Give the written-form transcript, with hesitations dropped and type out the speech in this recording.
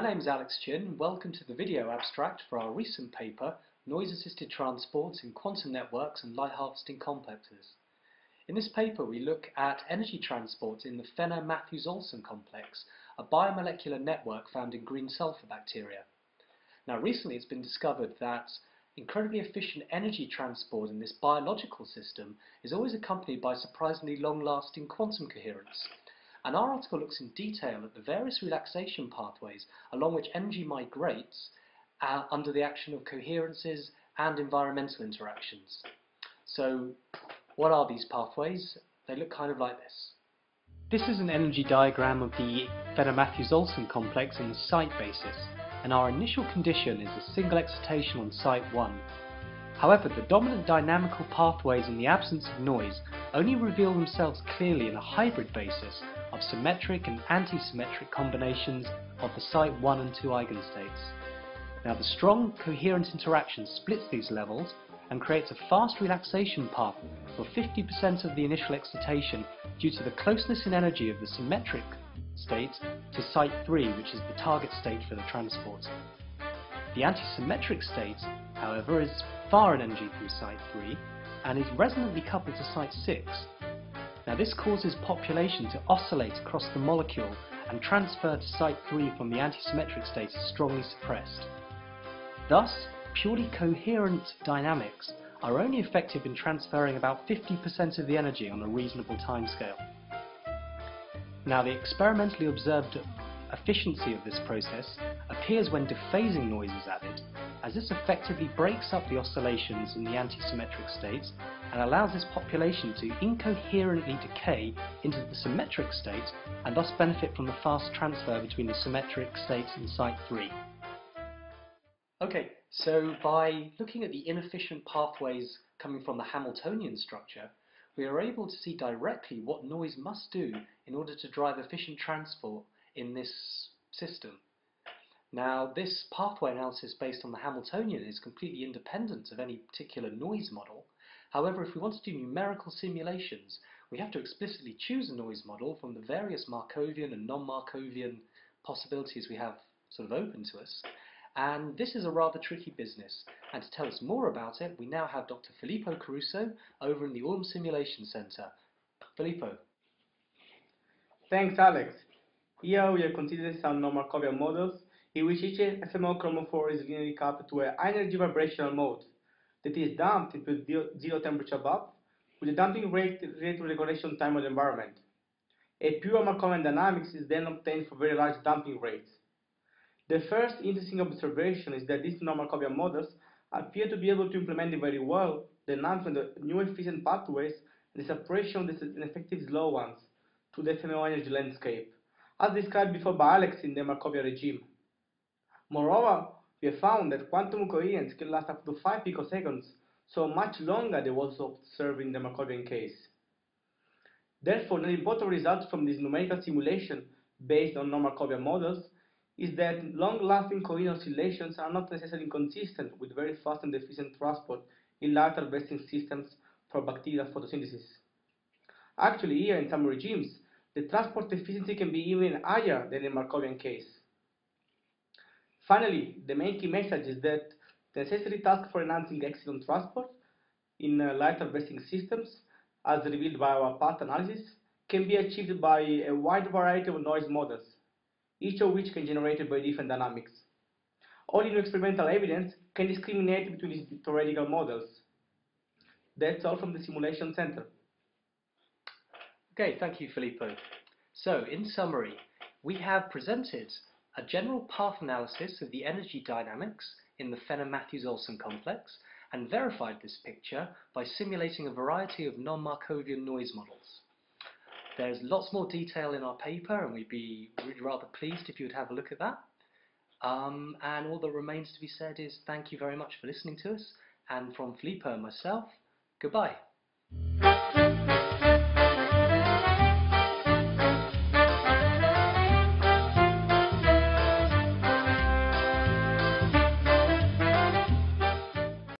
name is Alex Chin. Welcome to the video abstract for our recent paper, Noise-Assisted Transports in Quantum Networks and Light Harvesting Complexes. In this paper we look at energy transport in the Fenner-Matthews-Olsen complex, a biomolecular network found in green sulfur bacteria. Now recently it's been discovered that incredibly efficient energy transport in this biological system is always accompanied by surprisingly long-lasting quantum coherence. And our article looks in detail at the various relaxation pathways along which energy migrates under the action of coherences and environmental interactions. So, what are these pathways? They look kind of like this. This is an energy diagram of the Fenner-Matthews-Olsen complex on the site basis, and our initial condition is a single excitation on site 1. However, the dominant dynamical pathways in the absence of noise only reveal themselves clearly in a hybrid basis of symmetric and anti-symmetric combinations of the site 1 and 2 eigenstates. Now the strong coherent interaction splits these levels and creates a fast relaxation path for 50% of the initial excitation due to the closeness in energy of the symmetric state to site 3, which is the target state for the transport. The anti-symmetric state, however, is far in energy from site 3 and is resonantly coupled to site 6. Now this causes population to oscillate across the molecule, and transfer to site 3 from the anti-symmetric state is strongly suppressed. Thus, purely coherent dynamics are only effective in transferring about 50% of the energy on a reasonable timescale. Now the experimentally observed efficiency of this process appears when dephasing noise is added, as this effectively breaks up the oscillations in the anti-symmetric states and allows this population to incoherently decay into the symmetric state and thus benefit from the fast transfer between the symmetric states in site 3. Okay, so by looking at the inefficient pathways coming from the Hamiltonian structure, we are able to see directly what noise must do in order to drive efficient transport in this system. Now, this pathway analysis based on the Hamiltonian is completely independent of any particular noise model. However, if we want to do numerical simulations, we have to explicitly choose a noise model from the various Markovian and non-Markovian possibilities we have sort of open to us. And this is a rather tricky business. And to tell us more about it, we now have Dr. Filippo Caruso over in the Ulm Simulation Center. Filippo. Thanks, Alex. Here we are considering some non-Markovian models in which each FMO chromophore is linearly coupled to a high-energy vibrational mode that is damped into zero temperature above, with a damping rate related to regulation time of the environment. A pure Markovian dynamics is then obtained for very large damping rates. The first interesting observation is that these non-Markovian models appear to be able to implement very well the enhancement of new efficient pathways and the separation of the ineffective slow ones to the FMO energy landscape, as described before by Alex in the Markovian regime. Moreover, we have found that quantum coherence can last up to 5 picoseconds, so much longer than was observed in the Markovian case. Therefore, an important result from this numerical simulation based on non-Markovian models is that long-lasting coherent oscillations are not necessarily consistent with very fast and efficient transport in light harvesting systems for bacterial photosynthesis. Actually, here in some regimes, the transport efficiency can be even higher than in the Markovian case. Finally, the main key message is that the necessary task for enhancing excellent transport in light harvesting systems, as revealed by our path analysis, can be achieved by a wide variety of noise models, each of which can generate very different dynamics. Only new experimental evidence can discriminate between these theoretical models. That's all from the Simulation Center. Okay, thank you, Filippo. So, in summary, we have presented a general path analysis of the energy dynamics in the Fenner-Matthews-Olsen complex and verified this picture by simulating a variety of non-Markovian noise models. There's lots more detail in our paper, and we'd be really rather pleased if you would have a look at that. And all that remains to be said is thank you very much for listening to us, and from Filippo and myself, goodbye.